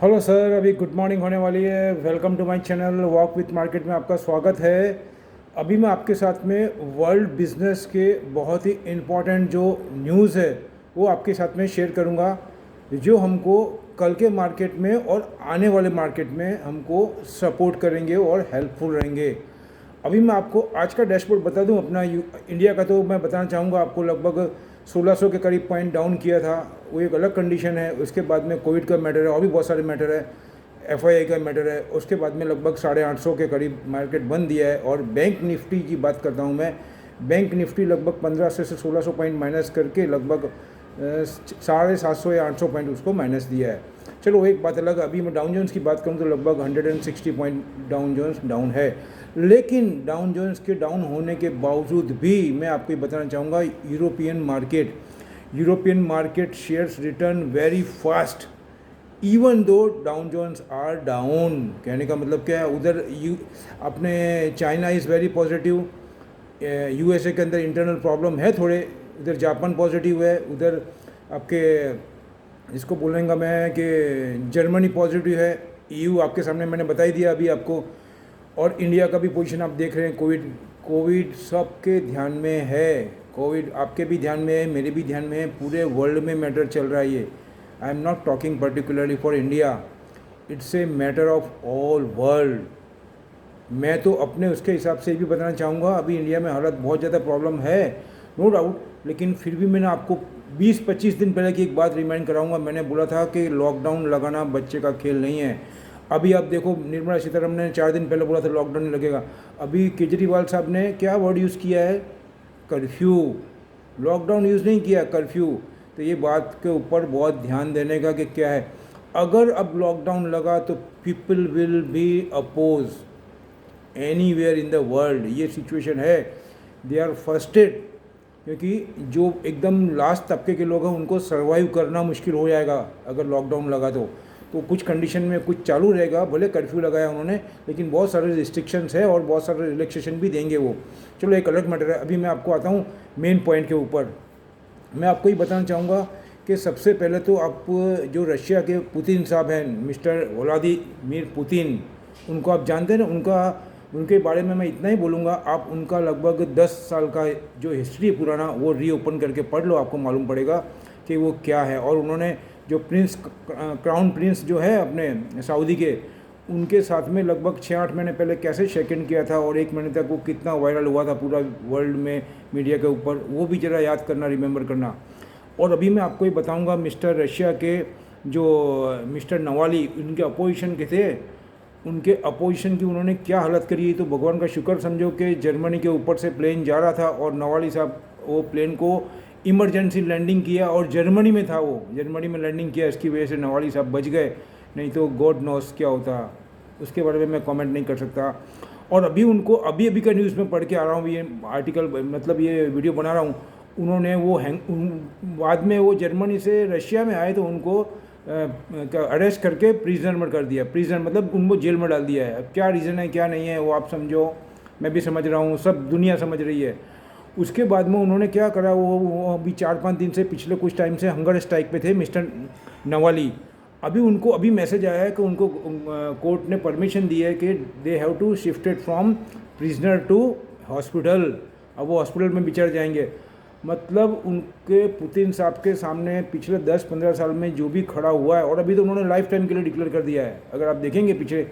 Hello sir, अभी good morning होने वाली है। Welcome to my channel walk with market में आपका स्वागत है। अभी मैं आपके साथ में वर्ल्ड बिजनेस के बहुत ही इम्पोर्टेंट जो न्यूज़ है वो आपके साथ में शेयर करूंगा, जो हमको कल के मार्केट में और आने वाले मार्केट में हमको सपोर्ट करेंगे और हेल्पफुल रहेंगे। अभी मैं आपको आज का डैशबोर्ड बता दूं अपना इंडिया का, तो मैं बताना चाहूँगा आपको लगभग 1600 के करीब पॉइंट डाउन किया था। वो एक अलग कंडीशन है। उसके बाद में कोविड का मैटर है और भी बहुत सारे मैटर है, एफआईआई का मैटर है। उसके बाद में लगभग 850 के करीब मार्केट बंद दिया है। और बैंक निफ्टी की बात करता हूँ मैं, बैंक निफ्टी लगभग 1500 से 1600 पॉइंट माइनस करके लगभग 750 या 800 पॉइंट उसको माइनस दिया है। चलो एक बात अलग। अभी मैं डाउन जोन्स की बात करूँ तो लगभग 160 पॉइंट डाउन जोन्स डाउन है। लेकिन डाउन जोन्स के डाउन होने के बावजूद भी मैं आपको बताना चाहूँगा, European market shares return very fast even though Dow Jones are down. कहने का मतलब क्या है, उधर अपने China is very positive, USA के अंदर इंटरनल प्रॉब्लम है थोड़े, उधर जापान पॉजिटिव है, उधर आपके इसको बोलेंगा मैं कि जर्मनी पॉजिटिव है, ईयू आपके सामने मैंने बता ही दिया अभी आपको। और इंडिया का भी पोजीशन आप देख रहे हैं। कोविड सबके ध्यान में है, कोविड आपके भी ध्यान में है, मेरे भी ध्यान में है, पूरे वर्ल्ड में मैटर चल रहा है ये। I am not talking particularly for India, it's a matter of all world. मैं तो अपने उसके हिसाब से भी बताना चाहूँगा, अभी इंडिया में हालत बहुत ज़्यादा प्रॉब्लम है, नो डाउट। लेकिन फिर भी मैंने आपको 20-25 दिन पहले की एक बात रिमाइंड कराऊंगा। मैंने बोला था कि लॉकडाउन लगाना बच्चे का खेल नहीं है। अभी आप देखो, निर्मला सीतारमण ने 4 दिन पहले बोला था लॉकडाउन नहीं लगेगा। अभी केजरीवाल साहब ने क्या वर्ड यूज़ किया है? कर्फ्यू। लॉकडाउन यूज़ नहीं किया, कर्फ्यू। तो ये बात के ऊपर बहुत ध्यान देने का कि क्या है, अगर अब लॉकडाउन लगा तो people will be oppose anywhere in the world. ये सिचुएशन है, दे आर फर्स्टेड, क्योंकि जो एकदम लास्ट तबके के लोग हैं उनको सर्वाइव करना मुश्किल हो जाएगा अगर लॉकडाउन लगा तो कुछ कंडीशन में कुछ चालू रहेगा। भले कर्फ्यू लगाया उन्होंने, लेकिन बहुत सारे रिस्ट्रिक्शंस है और बहुत सारे रिलैक्सेशन भी देंगे वो। चलो एक अलग मैटर है। अभी मैं आपको आता हूँ मेन पॉइंट के ऊपर। मैं आपको ही बताना चाहूँगा कि सबसे पहले तो आप जो रशिया के पुतिन साहब हैं, मिस्टर व्लादिमीर पुतिन, उनको आप जानते हैं ना। उनके बारे में मैं इतना ही बोलूँगा, आप उनका लगभग 10 साल का जो हिस्ट्री है पुराना, वो रीओपन करके पढ़ लो, आपको मालूम पड़ेगा कि वो क्या है। और उन्होंने जो क्राउन प्रिंस जो है अपने सऊदी के, उनके साथ में लगभग 6-8 महीने पहले कैसे शेक किया था और 1 महीने तक वो कितना वायरल हुआ था पूरा वर्ल्ड में मीडिया के ऊपर, वो भी ज़रा याद करना, रिमेंबर करना। और अभी मैं आपको ये बताऊंगा मिस्टर रशिया के जो मिस्टर नवाली, उनके अपोजिशन के थे, उनके अपोजिशन की उन्होंने क्या हालत करी है। तो भगवान का शुक्र समझो कि जर्मनी के ऊपर से प्लेन जा रहा था और नवाली साहब वो प्लेन को इमरजेंसी लैंडिंग किया, और जर्मनी में था, वो जर्मनी में लैंडिंग किया। इसकी वजह से नवाली साहब बच गए, नहीं तो गॉड नोस क्या होता, उसके बारे में मैं कमेंट नहीं कर सकता। और अभी उनको अभी का न्यूज़ में पढ़ के आ रहा हूँ, ये आर्टिकल मतलब ये वीडियो बना रहा हूँ। उन्होंने वो बाद में वो जर्मनी से रशिया में आए तो उनको अरेस्ट करके प्रिजनर में कर दिया। प्रिजनर मतलब उनको जेल में डाल दिया है। अब क्या रीज़न है क्या नहीं है वो आप समझो, मैं भी समझ रहा हूँ, सब दुनिया समझ रही है। उसके बाद में उन्होंने क्या करा, वो अभी 4-5 दिन से, पिछले कुछ टाइम से हंगर स्ट्राइक पे थे मिस्टर नवाली। अभी उनको अभी मैसेज आया है कि उनको कोर्ट ने परमिशन दी है कि they have to shifted from prisoner to hospital. अब वो हॉस्पिटल में बिछड़ जाएंगे। मतलब उनके पुतिन साहब के सामने पिछले 10-15 साल में जो भी खड़ा हुआ है, और अभी तो उन्होंने लाइफ टाइम के लिए डिक्लेयर कर दिया है, अगर आप देखेंगे पीछे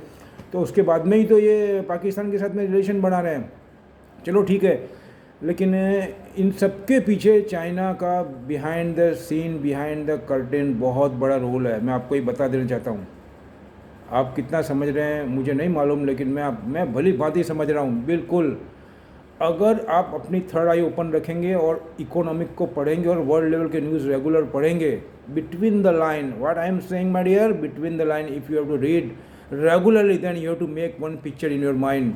तो उसके बाद में ही तो ये पाकिस्तान के साथ में रिलेशन बना रहे हैं। चलो ठीक है, लेकिन इन सब के पीछे चाइना का behind the scene, behind the curtain बहुत बड़ा रोल है। मैं आपको ये बता देना चाहता हूँ। आप कितना समझ रहे हैं मुझे नहीं मालूम, लेकिन मैं भली भांति समझ रहा हूँ बिल्कुल। अगर आप अपनी थर्ड आई ओपन रखेंगे और इकोनॉमिक को पढ़ेंगे और वर्ल्ड लेवल के न्यूज़ रेगुलर पढ़ेंगे, between the line, what I am saying my dear, between the line, if you have to read regularly, then you have to make one picture in your mind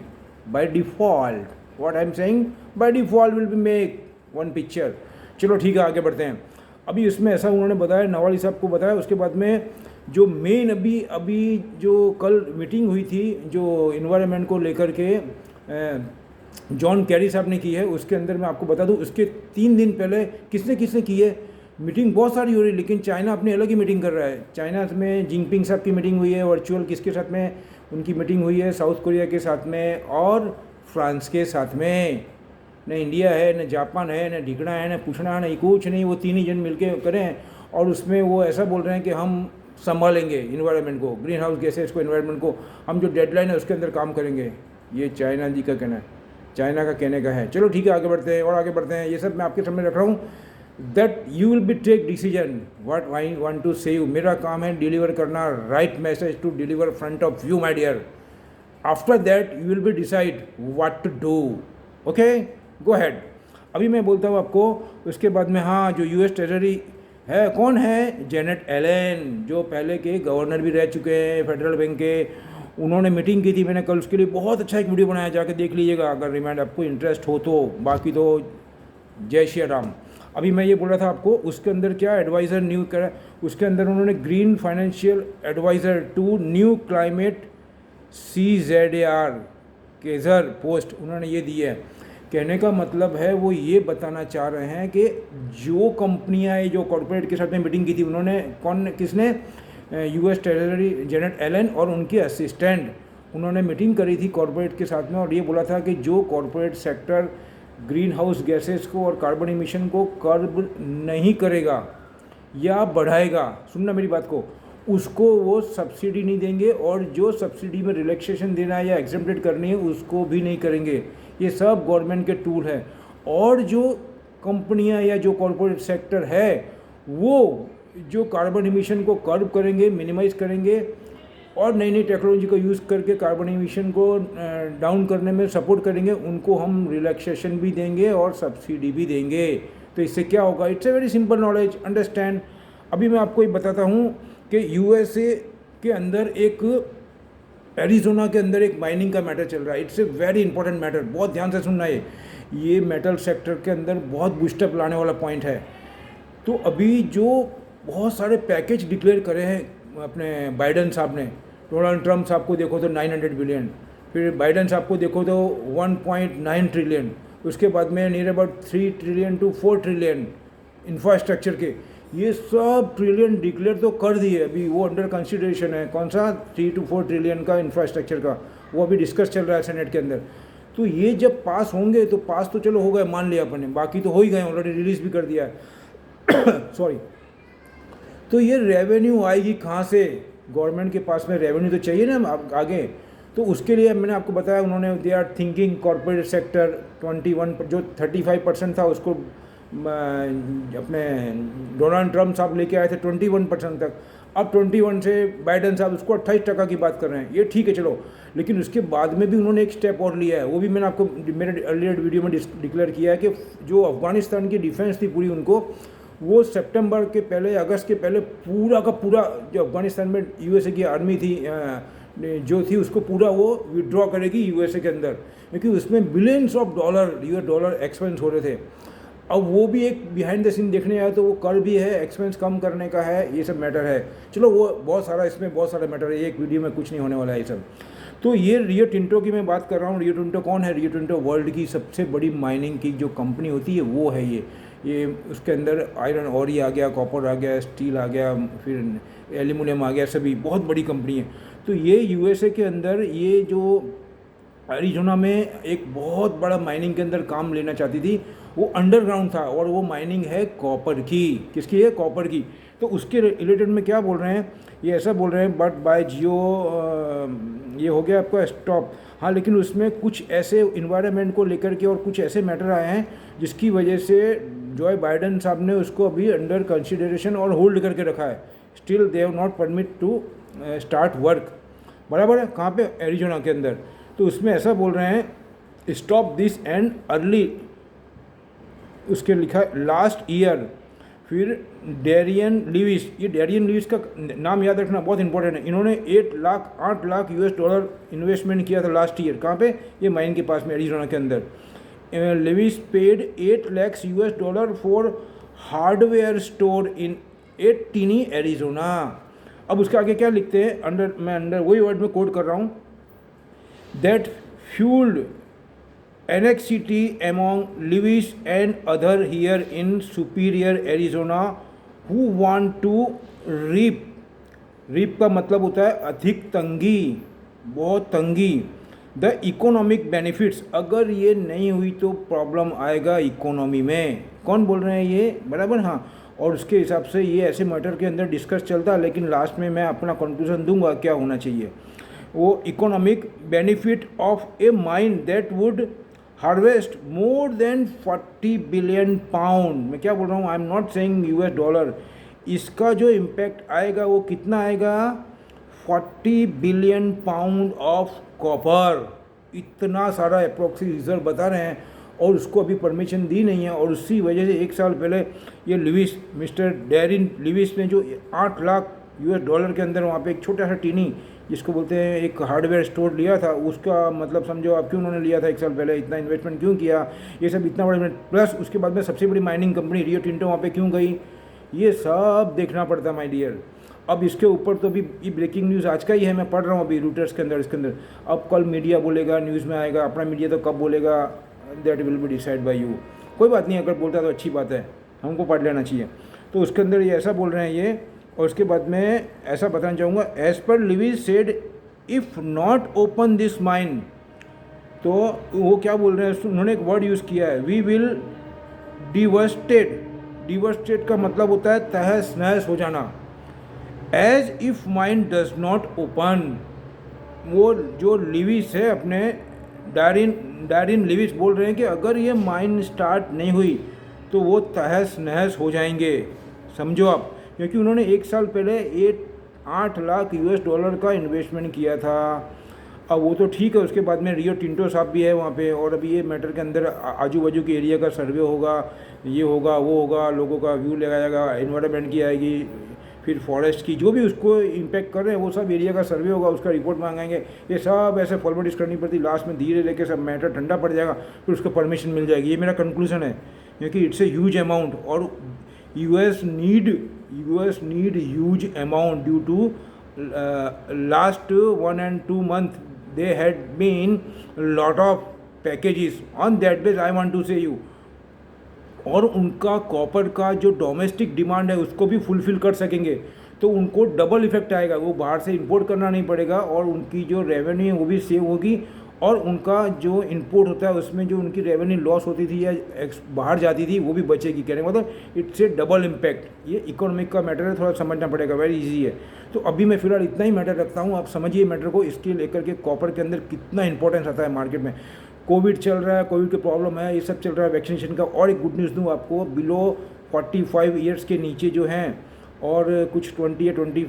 by default. What I am saying, by default will be make one picture. चलो ठीक है, आगे बढ़ते हैं। अभी इसमें ऐसा उन्होंने बताया, नवाली साहब को बताया। उसके बाद में जो मेन अभी जो कल मीटिंग हुई थी जो इन्वायरमेंट को लेकर के जॉन कैरी साहब ने की है, उसके अंदर मैं आपको बता दूं, उसके 3 दिन पहले किसने की है, मीटिंग बहुत सारी हो रही है, लेकिन चाइना अपनी अलग ही मीटिंग कर रहा है। चाइना में जिनपिंग साहब की मीटिंग हुई है वर्चुअल, किसके साथ में उनकी मीटिंग हुई है, साउथ कोरिया के साथ में और फ्रांस के साथ में। न इंडिया है, न जापान है, न ढिकना है, न पूछना है, न कुछ नहीं, वो तीन ही जन मिलके करें। और उसमें वो ऐसा बोल रहे हैं कि हम संभालेंगे इन्वायरमेंट को, ग्रीन हाउस गैसेज को, इन्वायरमेंट को, हम जो डेडलाइन है उसके अंदर काम करेंगे। ये चाइना जी का कहना है, चाइना का कहने का है। चलो ठीक है, आगे बढ़ते हैं और आगे बढ़ते हैं। ये सब मैं आपके सामने रख रहा हूँ, that you will be take decision what I want to say you. मेरा काम है डिलीवर करना right message to deliver front of you my dear. After that you will be decide what to do. Okay, go ahead. अभी मैं बोलता हूँ आपको, उसके बाद में हाँ, जो यूएस ट्रेजरी है, कौन है, जेनेट एलन, जो पहले के गवर्नर भी रह चुके हैं फेडरल बैंक के, उन्होंने मीटिंग की थी। मैंने कल उसके लिए बहुत अच्छा एक वीडियो बनाया, जाके देख लीजिएगा अगर रिमाइंड आपको इंटरेस्ट हो तो। बाकी तो जय श्री राम। अभी मैं ये बोल रहा था आपको, उसके अंदर क्या एडवाइज़र न्यू करा, उसके अंदर उन्होंने green financial adviser to new climate CZAR czar post उन्होंने ये दी है। कहने का मतलब है वो ये बताना चाह रहे हैं कि जो कंपनियां, जो कॉर्पोरेट के साथ में मीटिंग की थी उन्होंने, किसने, यूएस ट्रेजरी जेनेट एलन और उनके असिस्टेंट, उन्होंने मीटिंग करी थी कॉर्पोरेट के साथ में और ये बोला था कि जो corporate sector green house gases को और कार्बन इमिशन को कर्ब नहीं करेगा या बढ़ाएगा, सुनना मेरी बात को, उसको वो सब्सिडी नहीं देंगे, और जो सब्सिडी में रिलैक्सेशन देना है या एग्जेम्प्टेड करनी है उसको भी नहीं करेंगे। ये सब गवर्नमेंट के टूल है। और जो कंपनियां या जो कॉर्पोरेट सेक्टर है वो जो कार्बन इमिशन को कर्ब करेंगे, मिनिमाइज करेंगे और नई नई टेक्नोलॉजी को यूज़ करके कार्बन इमिशन को डाउन करने में सपोर्ट करेंगे, उनको हम रिलैक्सेशन भी देंगे और सब्सिडी भी देंगे। तो इससे क्या होगा, it's a very simple knowledge, understand. अभी मैं आपको ये बताता हूँ कि यूएसए के अंदर एक, एरिज़ोना के अंदर एक माइनिंग का मैटर चल रहा है। It's a very important matter, बहुत ध्यान से सुनना। ये मेटल सेक्टर के अंदर बहुत बूस्टअप लाने वाला पॉइंट है। तो अभी जो बहुत सारे पैकेज डिक्लेयर करे हैं अपने बाइडन साहब ने, डोनाल्ड ट्रम्प साहब को देखो तो 900 बिलियन, फिर बाइडन साहब को देखो तो 1.9 ट्रिलियन, उसके बाद में near about 3 trillion to 4 trillion infrastructure के, ये सब ट्रिलियन डिक्लेयर तो कर दिए। अभी वो अंडर कंसिडरेशन है, कौन सा 3 to 4 ट्रिलियन का इंफ्रास्ट्रक्चर का, वो अभी डिस्कस चल रहा है सेनेट के अंदर। तो ये जब पास होंगे तो पास तो चलो हो गए, मान लिया अपन ने, बाकी तो हो ही गए, ऑलरेडी रिलीज भी कर दिया है सॉरी। तो ये रेवेन्यू आएगी कहाँ से, गवर्नमेंट के पास में रेवेन्यू तो चाहिए ना आगे। तो उसके लिए मैंने आपको बताया, उन्होंने they are thinking corporate sector 21, जो 35% था उसको अपने डोनाल्ड ट्रम्प साहब लेके आए थे 21% तक, अब 21 से बाइडन साहब उसको 28% की बात कर रहे हैं। ये ठीक है चलो, लेकिन उसके बाद में भी उन्होंने एक स्टेप और लिया है, वो भी मैंने आपको मेरे अर्लियर वीडियो में डिक्लेयर किया है कि जो अफगानिस्तान की डिफेंस थी पूरी, उनको वो सितंबर के पहले, अगस्त के पहले पूरा का पूरा जो अफगानिस्तान में यूएसए की आर्मी थी जो थी, उसको पूरा वो विड्रॉ करेगी यूएसए के अंदर, क्योंकि उसमें billions of US dollar expense हो रहे थे। अब वो भी एक बिहाइंड द सीन देखने आया तो वो कर भी है, एक्सपेंस कम करने का है, ये सब मैटर है। चलो वो बहुत सारा, इसमें बहुत सारा मैटर है, एक वीडियो में कुछ नहीं होने वाला है ये सब। तो ये रियो टिंटो की मैं बात कर रहा हूँ। रियो टिंटो कौन है, रियो टिंटो वर्ल्ड की सबसे बड़ी माइनिंग की जो कंपनी होती है वो है ये उसके अंदर आयरन और ही आ गया, कॉपर आ गया, स्टील आ गया, फिर एल्यूमिनियम आ गया, सभी बहुत बड़ी कंपनी है। तो ये यूएसए के अंदर, ये जो एरिज़ोना में एक बहुत बड़ा माइनिंग के अंदर काम लेना चाहती थी, वो अंडरग्राउंड था, और वो माइनिंग है कॉपर की। किसकी है, कॉपर की। तो उसके रिलेटेड में क्या बोल रहे हैं, ये ऐसा बोल रहे हैं, बट बाय जियो ये हो गया आपका स्टॉप। हाँ, लेकिन उसमें कुछ ऐसे इन्वायरमेंट को लेकर के और कुछ ऐसे मैटर आए हैं जिसकी वजह से जो बाइडन साहब ने उसको अभी अंडर कंसिडरेशन और होल्ड करके रखा है। Still they have not permit to start work, बराबर है, कहाँ पे, एरिज़ोना के अंदर। तो उसमें ऐसा बोल रहे हैं, स्टॉप दिस एंड अर्ली, उसके लिखा है लास्ट ईयर। फिर डेरियन लिविस, ये डेरियन लिविस का नाम याद रखना बहुत इंपॉर्टेंट है। इन्होंने 8 लाख US डॉलर इन्वेस्टमेंट किया था लास्ट ईयर, कहाँ पे, ये माइन के पास में, एरिज़ोना के अंदर। Lewis paid 8 lakh US dollar for hardware store in 8 Arizona. अब उसके आगे क्या लिखते हैं, मैं अंडर वही वर्ड में कोट कर रहा हूँ, that fuelled annexity among Lewis and other here in Superior, Arizona, who want to reap. Reap का मतलब होता है अधिक तंगी, बहुत तंगी। द इकोनॉमिक बेनिफिट्स, अगर ये नहीं हुई तो प्रॉब्लम आएगा इकोनॉमी में। कौन बोल रहे हैं ये, बराबर, हाँ। और उसके हिसाब से ये ऐसे मैटर के अंदर डिस्कस चलता है, लेकिन लास्ट में मैं अपना कंक्लूजन दूंगा क्या होना चाहिए। वो economic benefit of A mine that would harvest more than 40 billion pound. मैं क्या बोल रहा हूँ, I am not saying US dollar. इसका जो इम्पैक्ट आएगा वो कितना आएगा, 40 बिलियन पाउंड ऑफ कॉपर। इतना सारा अप्रोक्सी रिजर्व बता रहे हैं, और उसको अभी परमिशन दी नहीं है। और उसी वजह से 1 साल पहले ये लिविस, मिस्टर डैरिन लिविस ने जो 8 लाख यूएस डॉलर के अंदर वहाँ पे एक छोटा सा टीनी, जिसको बोलते हैं एक हार्डवेयर स्टोर लिया था, उसका मतलब समझो आप क्यों उन्होंने लिया था 1 साल पहले, इतना इन्वेस्टमेंट क्यों किया, ये सब इतना बड़ा। प्लस उसके बाद में सबसे बड़ी माइनिंग कंपनी रियो टिंटो वहाँ पे क्यों गई, ये सब देखना पड़ता माय डियर। अब इसके ऊपर तो अभी ये ब्रेकिंग न्यूज़ आज का ही है, मैं पढ़ रहा हूँ अभी रूटर्स के अंदर, इसके अंदर। अब कल मीडिया बोलेगा, न्यूज़ में आएगा, अपना मीडिया तो कब बोलेगा, that will be decide by you. कोई बात नहीं, अगर बोलता है तो अच्छी बात है, हमको पढ़ लेना चाहिए। तो उसके अंदर ये ऐसा बोल रहे हैं ये। और उसके बाद में ऐसा बताना चाहूँगा, as per Lewis said if not open this mine, तो वो क्या बोल रहे हैं, उन्होंने एक वर्ड यूज़ किया है, वी विल डिवस्टेड। डिवस्टेड का मतलब होता है तहस नहस हो जाना। As if mind does not open, वो जो लिविस है अपने डायरिन लिविस बोल रहे हैं कि अगर ये माइंड स्टार्ट नहीं हुई तो वो तहस नहस हो जाएंगे, समझो आप। क्योंकि उन्होंने 1 साल पहले 8 लाख यूएस डॉलर का इन्वेस्टमेंट किया था। अब वो तो ठीक है, उसके बाद में रियो टिंटो साहब भी है वहाँ पे, और अभी ये मैटर के अंदर आजू बाजू के एरिया का सर्वे होगा, ये होगा वो होगा, लोगों का व्यू लगाया जाएगा, एनवायरनमेंट की आएगी, फिर फॉरेस्ट की, जो भी उसको इम्पेक्ट कर रहे हैं वो सब एरिया का सर्वे होगा, उसका रिपोर्ट मांगेंगे। ये सब ऐसे फॉर्मेलिटीज करनी पड़ती, लास्ट में धीरे लेके सब मैटर ठंडा पड़ जाएगा, फिर उसको परमिशन मिल जाएगी। ये मेरा कंक्लूजन है, क्योंकि इट्स ए ह्यूज अमाउंट, और US need huge amount due to last 1 and 2 months they had been lot of packages on that base I want to say you। और उनका कॉपर का जो डोमेस्टिक डिमांड है उसको भी फुलफिल कर सकेंगे, तो उनको डबल इफेक्ट आएगा, वो बाहर से इंपोर्ट करना नहीं पड़ेगा, और उनकी जो रेवेन्यू है वो भी सेव होगी, और उनका जो इंपोर्ट होता है उसमें जो उनकी रेवेन्यू लॉस होती थी या बाहर जाती थी वो भी बचेगी। कहने का मतलब इट्स ए डबल इम्पैक्ट। ये इकोनॉमिक का मैटर है, थोड़ा समझना पड़ेगा, वेरी इजी है। तो अभी मैं फिलहाल इतना ही मैटर रखता हूँ, आप समझिए मैटर को, इसके लेकर के कॉपर के अंदर कितना इंपॉर्टेंस आता है मार्केट में। कोविड चल रहा है, कोविड की प्रॉब्लम है, ये सब चल रहा है, वैक्सीनेशन का। और एक गुड न्यूज़ दूँ आपको, बिलो 45 ईयर्स के नीचे जो हैं और कुछ 20 या 20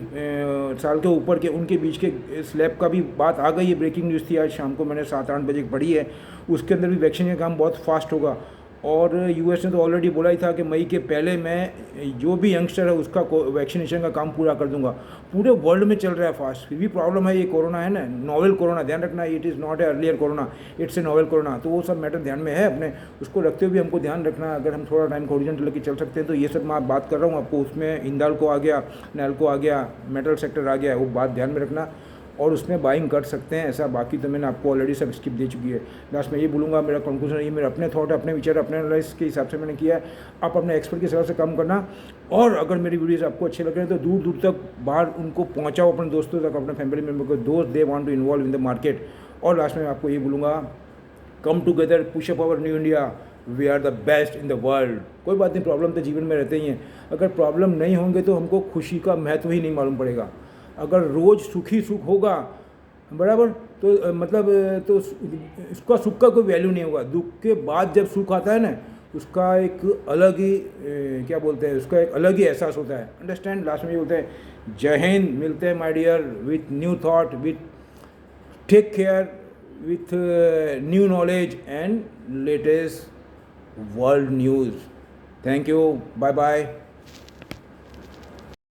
साल के ऊपर के, उनके बीच के स्लैब का भी बात आ गई है। ब्रेकिंग न्यूज़ थी आज शाम को, मैंने 7-8 बजे पढ़ी है। उसके अंदर भी वैक्सीन का काम बहुत फास्ट होगा, और यूएस ने तो ऑलरेडी बोला ही था कि मई के पहले मैं जो भी यंगस्टर है उसका वैक्सीनेशन का काम पूरा कर दूंगा। पूरे वर्ल्ड में चल रहा है फास्ट, फिर भी प्रॉब्लम है, ये कोरोना है ना, नोवेल कोरोना, ध्यान रखना, it is not a earlier corona, it's a novel corona. तो वो सब मैटर ध्यान में है अपने, उसको रखते हुए भी हमको ध्यान रखना। अगर हम थोड़ा टाइम को ओरिजिनल लेके चल सकते हैं तो ये सब मैं बात कर रहा हूँ आपको, उसमें हिंदाल्को आ गया, नैल्को आ गया, मेटल सेक्टर आ गया, वो बात ध्यान में रखना, और उसमें बाइंग कर सकते हैं ऐसा। बाकी तो मैंने आपको ऑलरेडी सब स्किप दे चुकी है। लास्ट में ये बोलूँगा, मेरा कंक्लूजन ये, मेरे अपने थॉट, अपने विचार, अपने एनालाइज के हिसाब से मैंने किया है। आप अपने एक्सपर्ट की सलाह से काम करना, और अगर मेरी वीडियोस आपको अच्छे लग रहे हैं तो दूर दूर तक बाहर उनको पहुँचाओ, अपने दोस्तों तक, अपने फैमिली मेम्बर को, दोस्त they want to involve in the market. और लास्ट में आपको ये बोलूँगा, come together, push up our new India, we are the best in the world. कोई बात नहीं, प्रॉब्लम तो जीवन में रहते ही हैं, अगर प्रॉब्लम नहीं होंगे तो हमको खुशी का महत्व ही नहीं मालूम पड़ेगा। अगर रोज़ सुखी सुख होगा, बराबर, तो मतलब तो उसका सुख का कोई वैल्यू नहीं होगा। दुख के बाद जब सुख आता है ना, उसका एक अलग ही क्या बोलते हैं, उसका एक अलग ही एहसास होता है। अंडरस्टैंड। लास्ट में ये बोलते हैं, जय हिंद, मिलते हैं my dear with new thought, with take care, with new knowledge and latest world news. Thank you, bye bye.